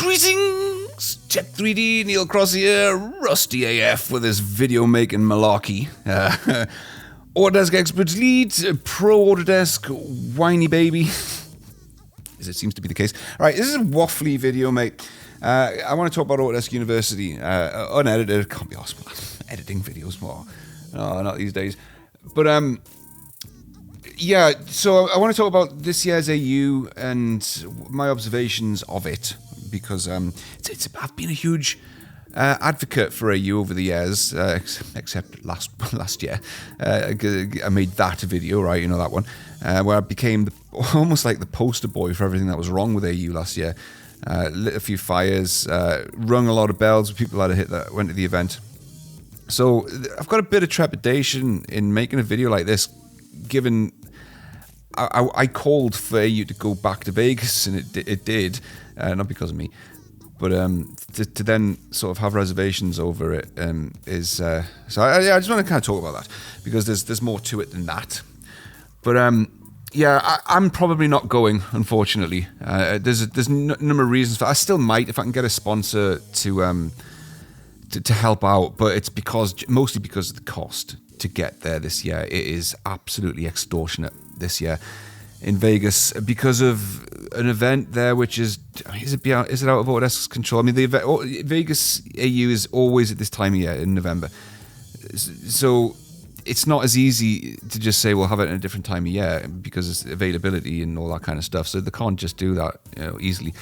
Greetings! Check 3D, Neil Cross here, rusty AF with his video making malarkey. Autodesk Experts Lead, Pro Autodesk, whiny baby, as it seems to be the case. Alright, this is a waffly video, mate. I want to talk about Autodesk University, unedited, can't be asked, editing videos more. No, not these days. But, yeah, so I want to talk about this year's AU and my observations of it, because I've been a huge advocate for AU over the years, except last year. I made that video, right, you know that one, where I became almost like the poster boy for everything that was wrong with AU last year. Lit a few fires, rung a lot of bells with people that went to the event. So I've got a bit of trepidation in making a video like this, given I called for AU to go back to Vegas, and it did, not because of me, but to then sort of have reservations over it is so I just want to kind of talk about that, because there's more to it than that. But yeah, I'm probably not going, unfortunately. There's a number of reasons for. I still might if I can get a sponsor to help out, but it's mostly because of the cost to get there this year. It is absolutely extortionate this year in Vegas because of an event there, which is it out of Autodesk's control? I mean, the event, Vegas AU is always at this time of year in November, so it's not as easy to just say we'll have it in a different time of year because it's availability and all that kind of stuff. So they can't just do that, easily.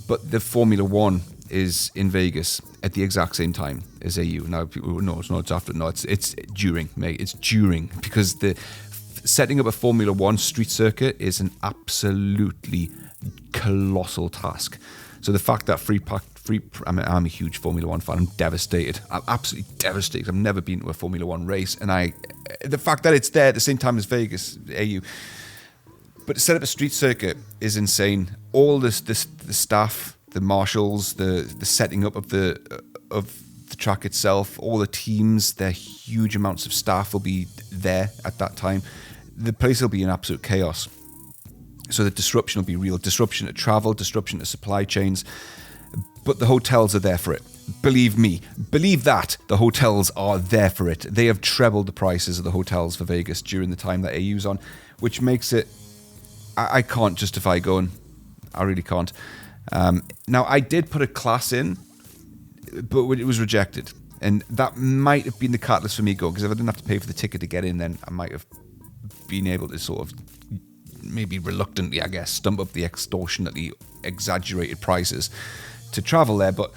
But the Formula One is in Vegas at the exact same time as AU. Now people will know it's not after. No, it's during, mate. It's during, because the setting up a Formula One street circuit is an absolutely colossal task. So the fact that I'm a huge Formula One fan. I'm devastated. I'm absolutely devastated. I've never been to a Formula One race, and the fact that it's there at the same time as Vegas AU. But to set up a street circuit is insane. All the staff, the marshals, the setting up of the track itself, all the teams, their huge amounts of staff will be there at that time. The place will be in absolute chaos. So the disruption will be real. Disruption to travel, disruption to supply chains. But the hotels are there for it. Believe me. Believe that. The hotels are there for it. They have trebled the prices of the hotels for Vegas during the time that AU's on, which makes it... I can't justify going. I really can't. Now, I did put a class in, but it was rejected. And that might have been the catalyst for me going, because if I didn't have to pay for the ticket to get in, then I might have been able to sort of, maybe reluctantly, I guess, stump up the extortionately exaggerated prices to travel there. But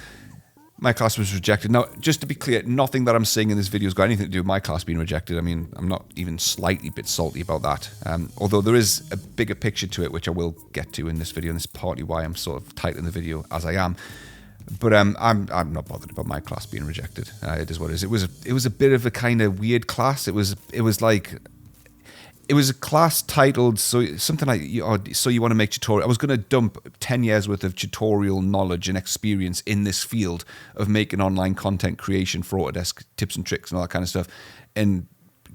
my class was rejected. Now, just to be clear, nothing that I'm saying in this video has got anything to do with my class being rejected. I mean, I'm not even slightly bit salty about that. Although there is a bigger picture to it, which I will get to in this video, and this is partly why I'm sort of titling the video as I am. But I'm not bothered about my class being rejected. It is what it is. It was a bit of a kind of weird class. It was a class titled something like so you want to make tutorial. I was going to dump 10 years worth of tutorial knowledge and experience in this field of making online content creation for Autodesk, tips and tricks and all that kind of stuff, and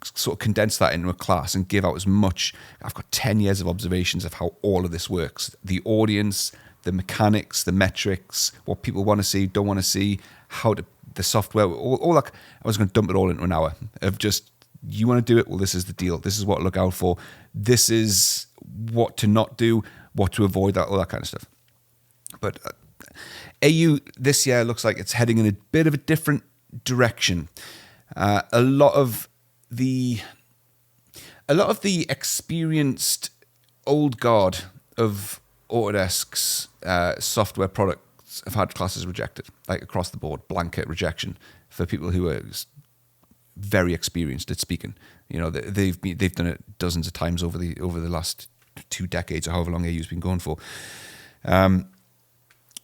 sort of condense that into a class and give out as much. I've got 10 years of observations of how all of this works. The audience, the mechanics, the metrics, what people want to see, don't want to see, the software, all that. I was going to dump it all into an hour of just, you want to do it? Well, this is the deal. This is what to look out for. This is what to not do, what to avoid, all that kind of stuff. But AU this year looks like it's heading in a bit of a different direction. A lot of the experienced old guard of Autodesk's software products have had classes rejected, like across the board, blanket rejection for people who are very experienced at speaking. They've done it dozens of times over the last 2 decades or however long AU's been going for.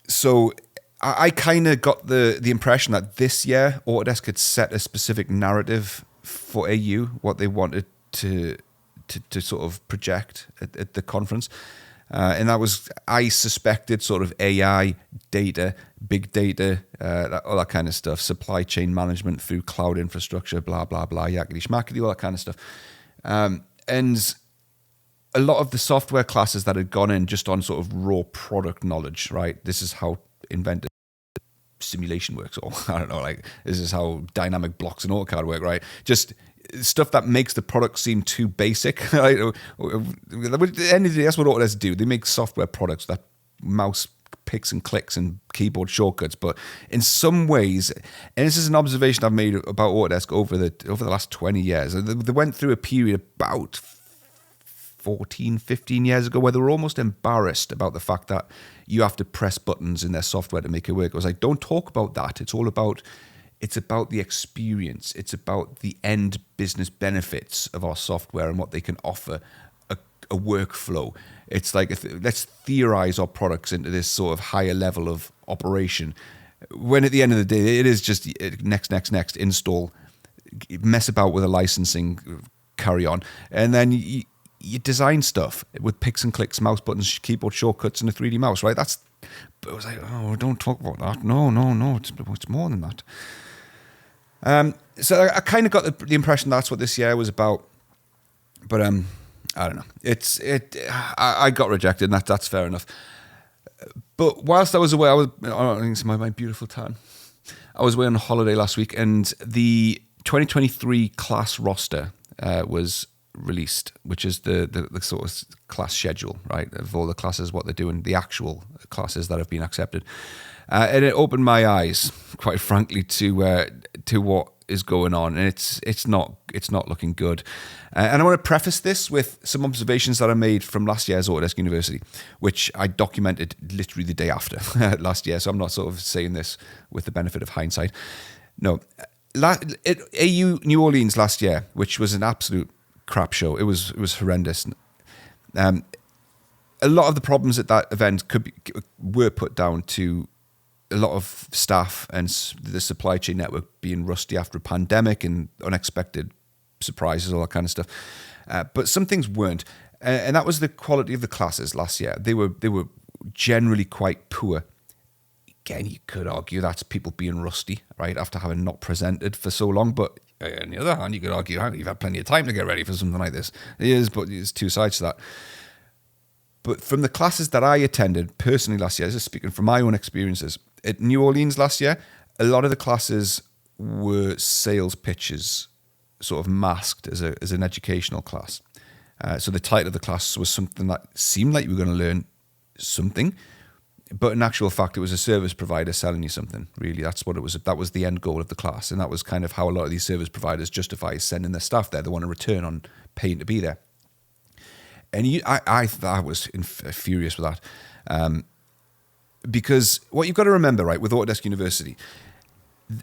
So I kind of got the impression that this year Autodesk had set a specific narrative for AU, what they wanted to sort of project at the conference. And that was, I suspected, sort of AI, data, big data, all that kind of stuff, supply chain management through cloud infrastructure, blah, blah, blah, yakety schmackety, all that kind of stuff. And a lot of the software classes that had gone in just on sort of raw product knowledge, right? This is how invented simulation works, or I don't know, like this is how dynamic blocks in AutoCAD work, right? Just stuff that makes the product seem too basic. Right? At the end of the day, that's what Autodesk do. They make software products that mouse picks and clicks and keyboard shortcuts. But in some ways, and this is an observation I've made about Autodesk over the last 20 years, they went through a period about 14, 15 years ago where they were almost embarrassed about the fact that you have to press buttons in their software to make it work. I was like, don't talk about that. It's about the experience. It's about the end business benefits of our software and what they can offer a workflow. It's like, let's theorize our products into this sort of higher level of operation. When at the end of the day, it is just next, install, mess about with the licensing, carry on. And then you design stuff with picks and clicks, mouse buttons, keyboard shortcuts, and a 3D mouse, right? But I was like, oh, don't talk about that. No, it's more than that. So I kind of got the impression that's what this year was about. But I don't know. I got rejected, and that's fair enough. But whilst I was away, I think it's my beautiful tan. I was away on holiday last week, and the 2023 class roster was released, which is the sort of class schedule, right, of all the classes, what they're doing, the actual classes that have been accepted, and it opened my eyes, quite frankly, to what is going on, and it's not looking good. And I want to preface this with some observations that I made from last year's Autodesk University, which I documented literally the day after last year. So I'm not sort of saying this with the benefit of hindsight. No, AU New Orleans last year, which was an absolute crap show. It was horrendous. A lot of the problems at that event were put down to a lot of staff and the supply chain network being rusty after a pandemic and unexpected surprises, all that kind of stuff. But some things weren't, and that was the quality of the classes last year. They were generally quite poor. Again, you could argue that's people being rusty, right, after having not presented for so long. But on the other hand, you could argue you've had plenty of time to get ready for something like this. It is, but there's two sides to that. But from the classes that I attended personally last year, just speaking from my own experiences, at New Orleans last year, a lot of the classes were sales pitches, sort of masked as an educational class. So the title of the class was something that seemed like you were going to learn something, but in actual fact, it was a service provider selling you something. Really, that's what it was. That was the end goal of the class, and that was kind of how a lot of these service providers justify sending their staff there. They want a return on paying to be there. And I was furious with that. Because what you've got to remember, right, with Autodesk University,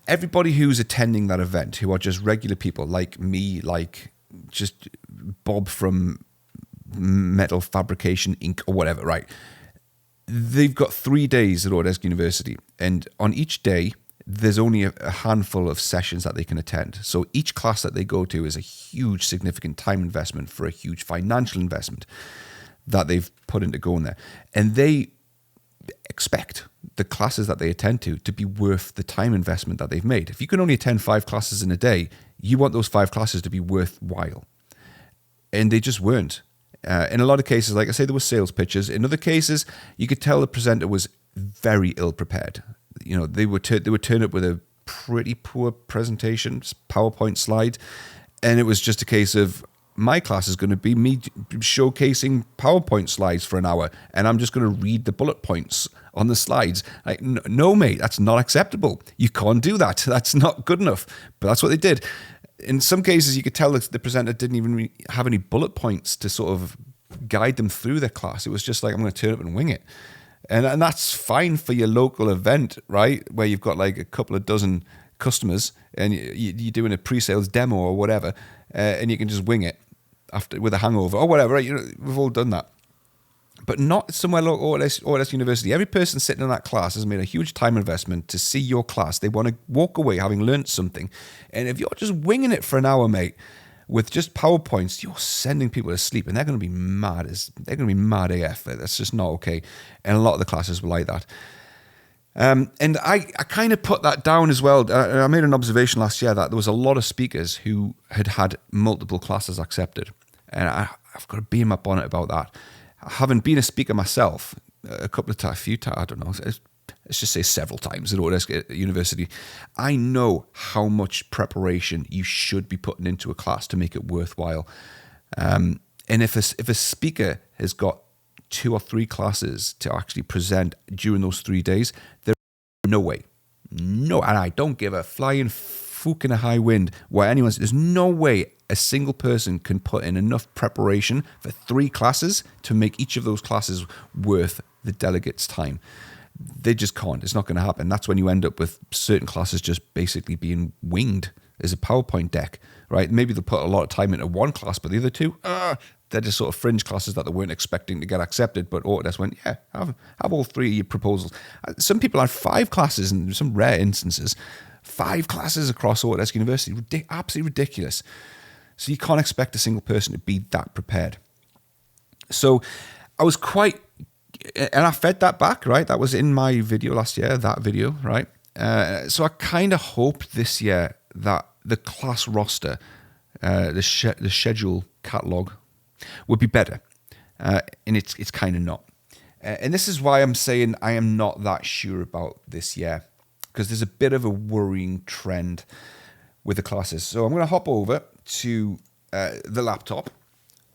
everybody who's attending that event, who are just regular people like me, like just Bob from Metal Fabrication Inc. or whatever, right? They've got 3 days at Autodesk University, and on each day, there's only a handful of sessions that they can attend. So each class that they go to is a huge, significant time investment for a huge financial investment that they've put into going there. And they expect the classes that they attend to be worth the time investment that they've made. If you can only attend 5 classes in a day, you want those 5 classes to be worthwhile. And they just weren't. In a lot of cases, like I say, there were sales pitches. In other cases, you could tell the presenter was very ill prepared. You know, they would turn up with a pretty poor presentation, PowerPoint slide, and it was just a case of, my class is going to be me showcasing PowerPoint slides for an hour, and I'm just going to read the bullet points on the slides. Like, no, mate, that's not acceptable. You can't do that. That's not good enough. But that's what they did. In some cases, you could tell that the presenter didn't even have any bullet points to sort of guide them through their class. It was just like, I'm going to turn up and wing it. And that's fine for your local event, right, where you've got like a couple of dozen customers and you're doing a pre-sales demo or whatever, and you can just wing it after with a hangover or whatever, right? You know, we've all done that. But not somewhere like Autodesk University. Every person sitting in that class has made a huge time investment to see your class. They want to walk away having learnt something. And if you're just winging it for an hour, mate, with just PowerPoints, you're sending people to sleep, and they're going to be mad. They're going to be mad AF. That's just not okay. And a lot of the classes were like that. And I kind of put that down as well. I made an observation last year that there was a lot of speakers who had multiple classes accepted. And I've got to beam my bonnet about that. Having been a speaker myself a few times, I don't know, let's just say several times at Autodesk University, I know how much preparation you should be putting into a class to make it worthwhile. And if a speaker has got 2 or 3 classes to actually present during those 3 days, there's no way, and I don't give a flying fook in a high wind why there's no way a single person can put in enough preparation for 3 classes to make each of those classes worth the delegate's time. They just can't. It's not going to happen. That's when you end up with certain classes just basically being winged as a PowerPoint deck, right? Maybe they'll put a lot of time into one class, but the other 2, they're just sort of fringe classes that they weren't expecting to get accepted. But Autodesk went, yeah, have all 3 of your proposals. Some people had 5 classes in some rare instances. 5 classes across Autodesk University. Absolutely ridiculous. So you can't expect a single person to be that prepared. So I was and I fed that back, right? That was in my video last year, that video, right? So I kind of hoped this year that the class roster, the schedule catalog would be better. And it's kind of not. And this is why I'm saying I am not that sure about this year, because there's a bit of a worrying trend with the classes. So I'm going to hop over to the laptop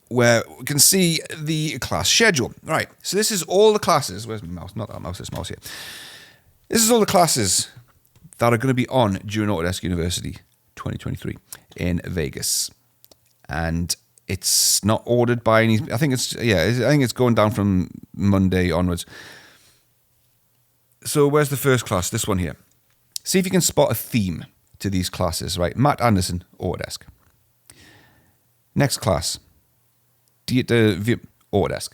where we can see the class schedule. Right, so this is all the classes. Where's my mouse? Not that mouse, this mouse here. This is all the classes that are going to be on during Autodesk University 2023 in Vegas. And it's not ordered by any, I think it's going down from Monday onwards. So where's the first class? This one here. See if you can spot a theme to these classes, right? Matt Anderson, Autodesk. Next class, Autodesk.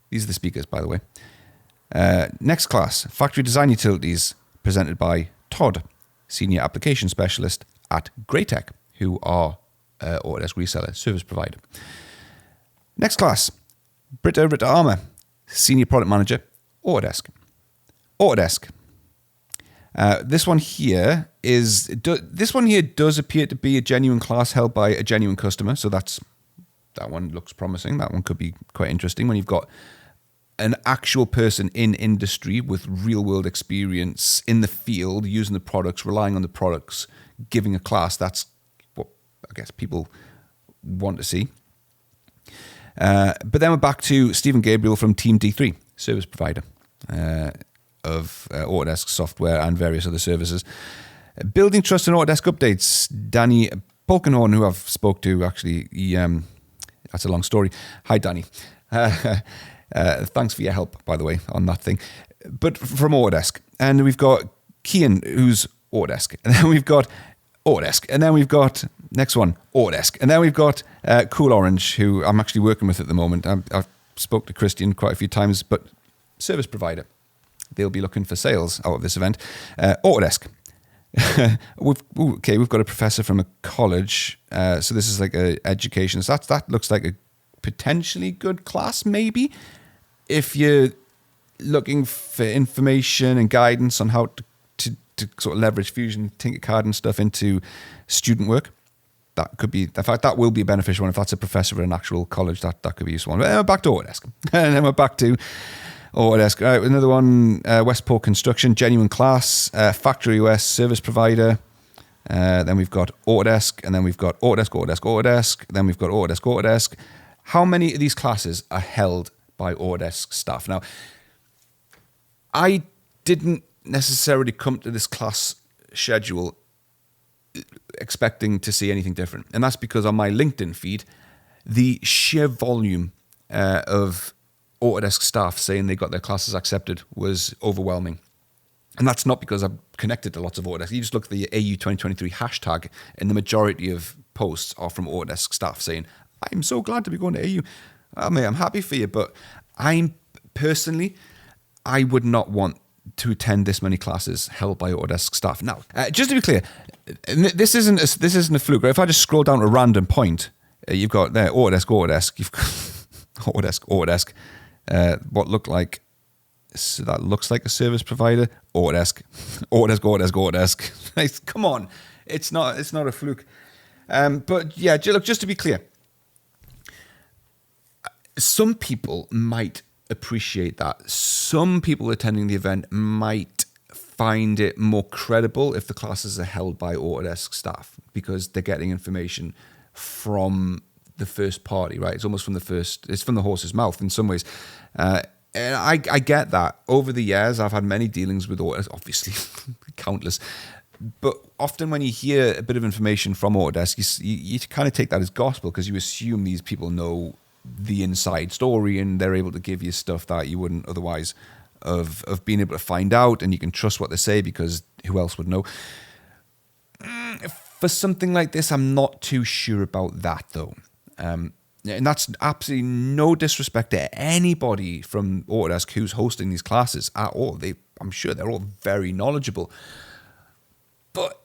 These are the speakers, by the way. Next class, Factory Design Utilities, presented by Todd, Senior Application Specialist at Greytech, who are Autodesk reseller, service provider. Next class, Britta Armour, Senior Product Manager, Autodesk. This one here does appear to be a genuine class held by a genuine customer, so that one looks promising. That one could be quite interesting when you've got an actual person in industry with real world experience in the field, using the products, relying on the products, giving a class. That's what I guess people want to see. But then we're back to Stephen Gabriel from Team D3, service provider of Autodesk software and various other services. Building trust in Autodesk updates. Danny Polkenhorn, who I've spoke to, actually, that's a long story. Hi, Danny. Thanks for your help, by the way, on that thing. But from Autodesk. And we've got Kian, who's Autodesk. And then we've got Autodesk. And then we've got, next one, Autodesk. And then we've got Cool Orange, who I'm actually working with at the moment. I've spoke to Christian quite a few times, but service provider. They'll be looking for sales out of this event. Autodesk. We've got a professor from a college. So this is like a education. So that looks like a potentially good class, maybe, if you're looking for information and guidance on how to sort of leverage Fusion, Tinkercad and stuff into student work. That could be, in fact, that will be a beneficial one. If that's a professor at an actual college, that could be a useful one. But then we're back to Autodesk. And then we're back to Autodesk. All right, another one, Westport Construction, genuine class, Factory OS, service provider. Then we've got Autodesk, and then we've got Autodesk. Then we've got Autodesk. How many of these classes are held by Autodesk staff? Now, I didn't necessarily come to this class schedule expecting to see anything different. And that's because on my LinkedIn feed, the sheer volume of Autodesk staff saying they got their classes accepted was overwhelming. And that's not because I'm connected to lots of Autodesk. You just look at the AU 2023 hashtag, and the majority of posts are from Autodesk staff saying, I'm so glad to be going to AU. Oh, mate, I'm happy for you, but I would not want to attend this many classes held by Autodesk staff. Now, just to be clear, this isn't a fluke. If I just scroll down to a random point, you've got there Autodesk. You've got Autodesk. What look like? So that looks like a service provider. Autodesk. Come on, it's not a fluke. But yeah, look, just to be clear, some people might appreciate that. Some people attending the event might find it more credible if the classes are held by Autodesk staff, because they're getting information from the first party, right? It's almost it's from the horse's mouth in some ways. And I get that. Over the years, I've had many dealings with Autodesk, obviously, countless. But often when you hear a bit of information from Autodesk, you kind of take that as gospel, because you assume these people know the inside story and they're able to give you stuff that you wouldn't otherwise of being able to find out, and you can trust what they say because who else would know? For something like this, I'm not too sure about that, though. And that's absolutely no disrespect to anybody from Autodesk who's hosting these classes at all. I'm sure they're all very knowledgeable. But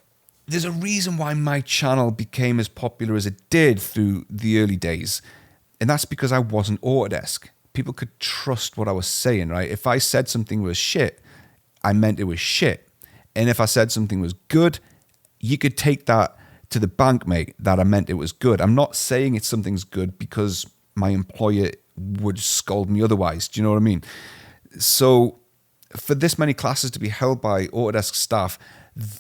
there's a reason why my channel became as popular as it did through the early days. And that's because I wasn't Autodesk. People could trust what I was saying, right? If I said something was shit, I meant it was shit. And if I said something was good, you could take that to the bank, mate, that I meant it was good. I'm not saying something's good because my employer would scold me otherwise. Do you know what I mean? So for this many classes to be held by Autodesk staff,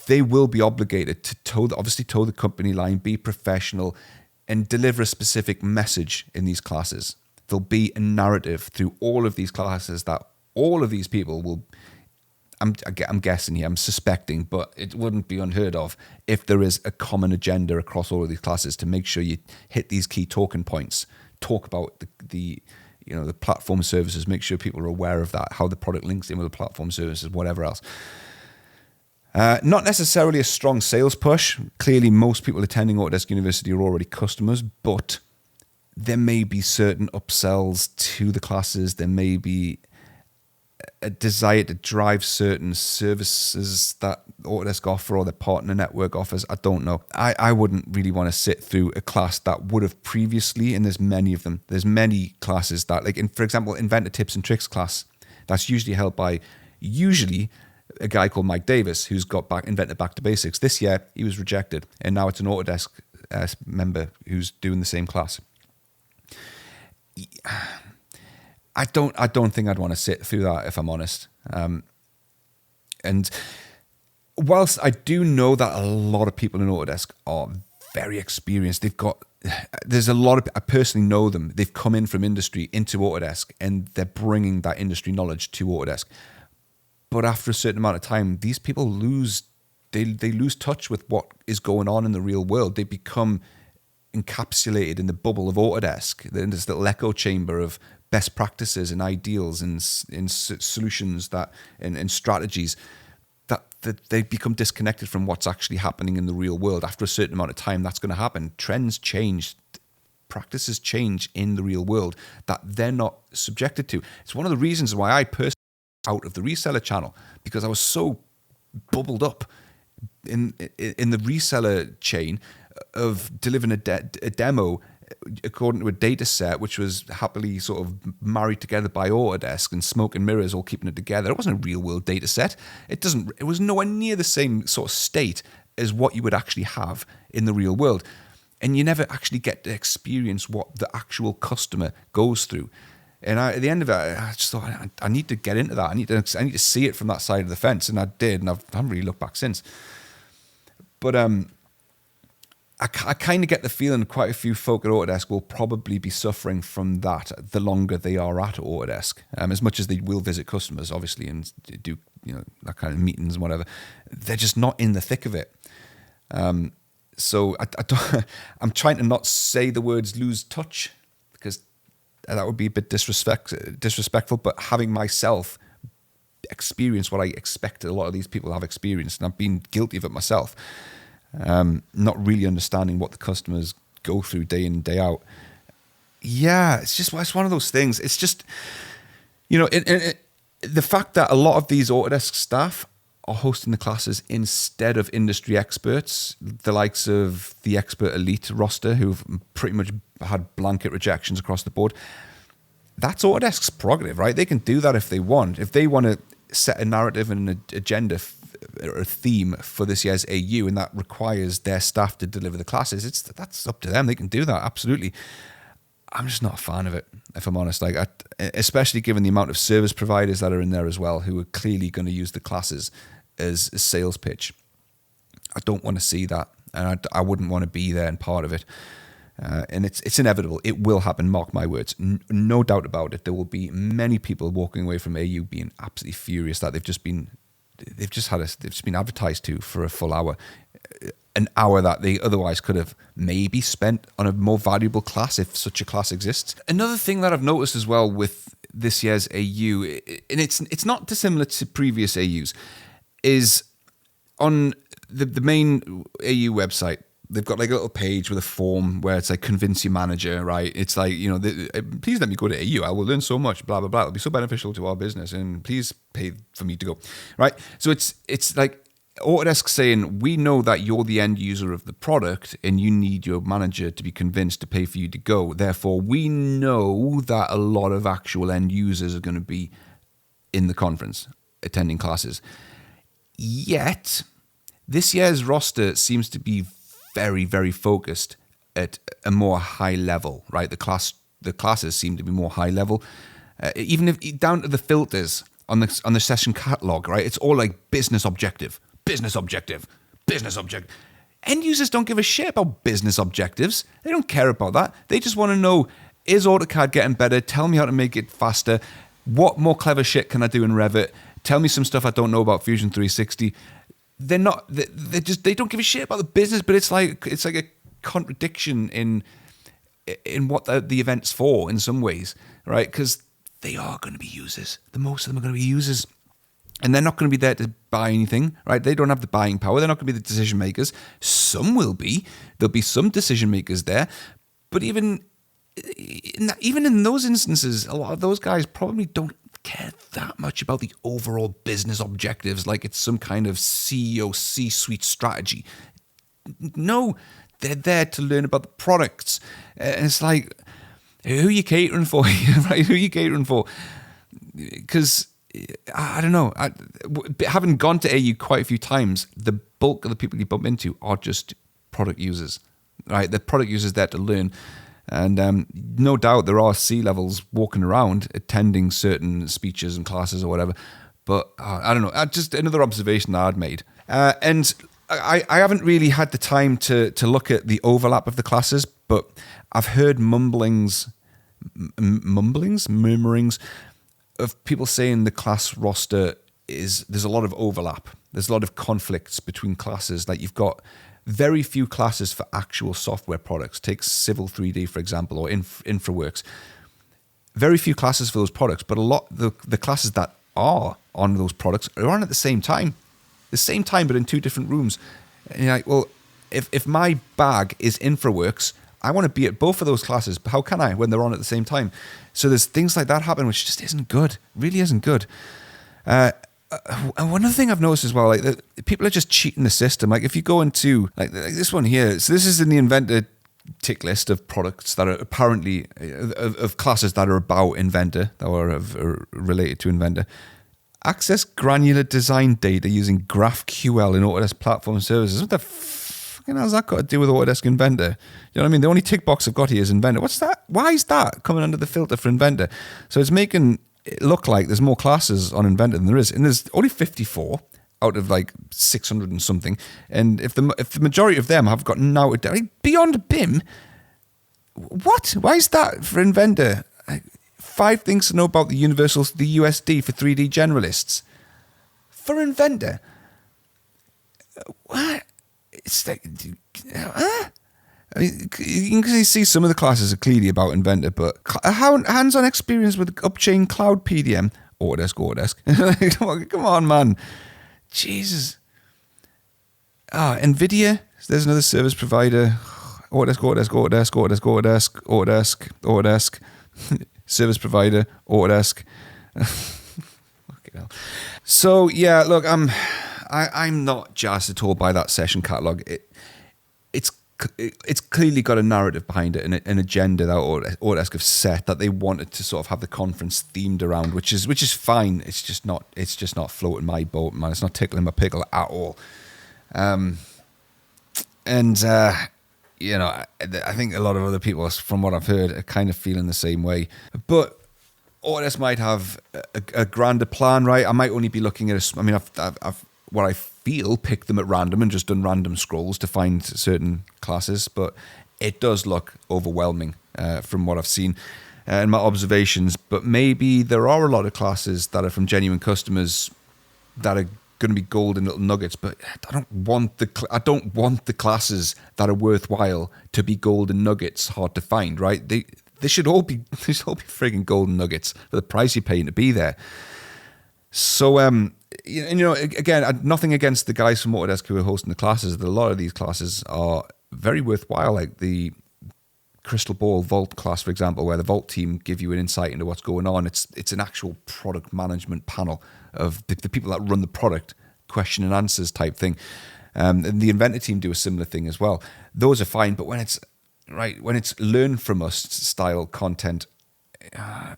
they will be obligated to toe the company line, be professional, and deliver a specific message in these classes. There'll be a narrative through all of these classes that all of these people will, I'm guessing here, I'm suspecting, but it wouldn't be unheard of if there is a common agenda across all of these classes to make sure you hit these key talking points, talk about the platform services, make sure people are aware of that, how the product links in with the platform services, whatever else. Not necessarily a strong sales push. Clearly, most people attending Autodesk University are already customers, but there may be certain upsells to the classes. There may be a desire to drive certain services that Autodesk offer or the partner network offers. I don't know. I wouldn't really want to sit through a class that would have previously, and there's many of them. There's many classes that, for example, Inventor Tips and Tricks class, that's usually held by a guy called Mike Davis, who's got Inventor Back to Basics. This year, he was rejected, and now it's an Autodesk member who's doing the same class. I don't think I'd want to sit through that, if I'm honest. And whilst I do know that a lot of people in Autodesk are very experienced, I personally know them. They've come in from industry into Autodesk, and they're bringing that industry knowledge to Autodesk. But after a certain amount of time, these people lose touch with what is going on in the real world. They become encapsulated in the bubble of Autodesk, in this little echo chamber of best practices and ideals and solutions and strategies that they become disconnected from what's actually happening in the real world. After a certain amount of time, that's going to happen. Trends change, practices change in the real world that they're not subjected to. It's one of the reasons why I personally out of the reseller channel, because I was so bubbled up in the reseller chain of delivering a demo according to a data set which was happily sort of married together by Autodesk and smoke and mirrors all keeping it together. It wasn't a real world data set. It was nowhere near the same sort of state as what you would actually have in the real world. And you never actually get to experience what the actual customer goes through. And at the end of it, I just thought, I need to get into that. I need to see it from that side of the fence. And I did, and I haven't really looked back since. But I kind of get the feeling quite a few folk at Autodesk will probably be suffering from that the longer they are at Autodesk. As much as they will visit customers, obviously, and do that kind of meetings and whatever, they're just not in the thick of it. So I'm trying to not say the words lose touch, because that would be a bit disrespectful, but having myself experience what I expected a lot of these people have experienced, and I've been guilty of it myself, not really understanding what the customers go through day in and day out. Yeah, it's one of those things. It's just, the fact that a lot of these Autodesk staff are hosting the classes instead of industry experts, the likes of the Expert Elite roster, who've pretty much had blanket rejections across the board. That's Autodesk's prerogative, right? They can do that if they want. If they want to set a narrative and an agenda or a theme for this year's AU, and that requires their staff to deliver the classes, that's up to them. They can do that, absolutely. I'm just not a fan of it, if I'm honest. Like, especially given the amount of service providers that are in there as well, who are clearly going to use the classes as a sales pitch. I don't want to see that, and I wouldn't want to be there and part of it. And it's inevitable. It will happen. Mark my words. No doubt about it. There will be many people walking away from AU being absolutely furious that they've just been advertised to for a full hour, an hour that they otherwise could have maybe spent on a more valuable class if such a class exists. Another thing that I've noticed as well with this year's AU, and it's not dissimilar to previous AUs, is on the main AU website. They've got like a little page with a form where it's like convince your manager, right? It's like, please let me go to AU. I will learn so much, blah, blah, blah. It'll be so beneficial to our business, and please pay for me to go, right? So it's like Autodesk saying, we know that you're the end user of the product and you need your manager to be convinced to pay for you to go. Therefore, we know that a lot of actual end users are going to be in the conference, attending classes. Yet, this year's roster seems to be very, very focused at a more high level, right? The classes seem to be more high level, even if down to the filters on the session catalog, right? It's all like business objective. End users don't give a shit about business objectives. They don't care about that. They just want to know, is AutoCAD getting better? Tell me how to make it faster. What more clever shit can I do in Revit? Tell me some stuff I don't know about Fusion 360. They don't give a shit about the business, but it's like a contradiction in what the event's for in some ways, right? Because they are going to be users. The most of them are going to be users. And they're not going to be there to buy anything, right? They don't have the buying power. They're not going to be the decision makers. Some will be. There'll be some decision makers there. But even in those instances, a lot of those guys probably don't care that much about the overall business objectives, like it's some kind of CEO C-suite strategy. No, they're there to learn about the products. And it's like, who are you catering for here, right? Who are you catering for? Because I don't know. Having gone to AU quite a few times, the bulk of the people you bump into are just product users, right? They're product users there to learn. And no doubt there are C-levels walking around attending certain speeches and classes or whatever. But I don't know. Just another observation that I'd made. And I haven't really had the time to look at the overlap of the classes, but I've heard murmurings of people saying the class roster there's a lot of overlap. There's a lot of conflicts between classes. Like you've got very few classes for actual software products. Take Civil 3D, for example, or InfraWorks. Very few classes for those products, but a lot the classes that are on those products are on at the same time. The same time, but in two different rooms. And you're like, well, if my bag is InfraWorks, I want to be at both of those classes, but how can I when they're on at the same time? So there's things like that happen, which just isn't good. Really isn't good. And one other thing I've noticed as well, like people are just cheating the system. Like if you go into like this one here, so this is in the Inventor tick list of products that are apparently of classes that are about Inventor, that are related to Inventor. Access granular design data using GraphQL in Autodesk Platform Services. What the fucking hell's that got to do with Autodesk Inventor? You know what I mean? The only tick box I've got here is Inventor. What's that? Why is that coming under the filter for Inventor? So it's making it look like there's more classes on Inventor than there is. And there's only 54 out of like 600 and something. And if the majority of them have gotten now beyond BIM, what? Why is that for Inventor? 5 things to know about the USD for 3D generalists. For Inventor. What? It's like, I mean, you can see some of the classes are clearly about Inventor, but hands-on experience with Upchain Cloud PDM, Autodesk. Come on, man. Jesus. NVIDIA, there's another service provider. Autodesk. Service provider, Autodesk. Fucking hell. So yeah, look, I'm not jazzed at all by that session catalog. It's clearly got a narrative behind it and an agenda that Autodesk have set that they wanted to sort of have the conference themed around, which is fine. It's just not floating my boat, man. It's not tickling my pickle at all. I think a lot of other people, from what I've heard, are kind of feeling the same way. But Autodesk might have a grander plan, right? I might only be looking at I've what I feel picked them at random and just done random scrolls to find certain classes, but it does look overwhelming from what I've seen and my observations. But maybe there are a lot of classes that are from genuine customers that are going to be golden little nuggets. But I don't want the classes that are worthwhile to be golden nuggets hard to find, right? They should all be frigging golden nuggets for the price you're paying to be there. So, again, nothing against the guys from Autodesk who are hosting the classes. A lot of these classes are very worthwhile, like the Crystal Ball Vault class, for example, where the Vault team give you an insight into what's going on. It's an actual product management panel of the people that run the product, question and answers type thing. And the Inventor team do a similar thing as well. Those are fine, but when it's learn from us style content, I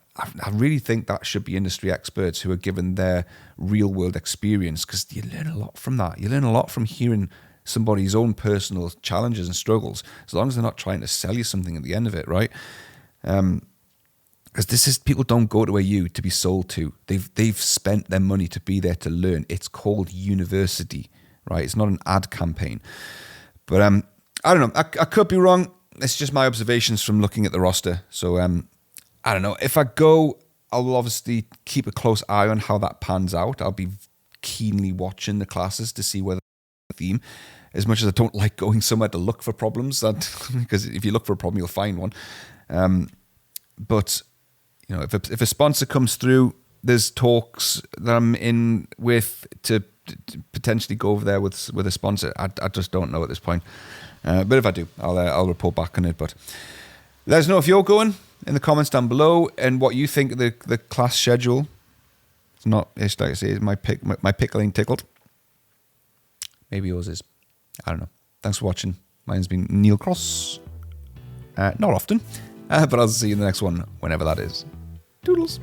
really think that should be industry experts who are given their real world experience, because you learn a lot from that. You learn a lot from hearing somebody's own personal challenges and struggles, as long as they're not trying to sell you something at the end of it, right? Because people don't go to AU to be sold to. They've spent their money to be there to learn. It's called university, right? It's not an ad campaign. But I don't know. I could be wrong. It's just my observations from looking at the roster. So I don't know. If I go, I will obviously keep a close eye on how that pans out. I'll be keenly watching the classes to see whether the theme, as much as I don't like going somewhere to look for problems, because if you look for a problem, you'll find one. But if a sponsor comes through, there's talks that I'm in with to potentially go over there with a sponsor. I just don't know at this point. But if I do, I'll report back on it. But let us know if you're going in the comments down below and what you think of the class schedule. It's like I say, my pickle ain't tickled. Maybe yours is. I don't know. Thanks for watching. Mine's been Neil Cross. Not often, but I'll see you in the next one, whenever that is. Toodles.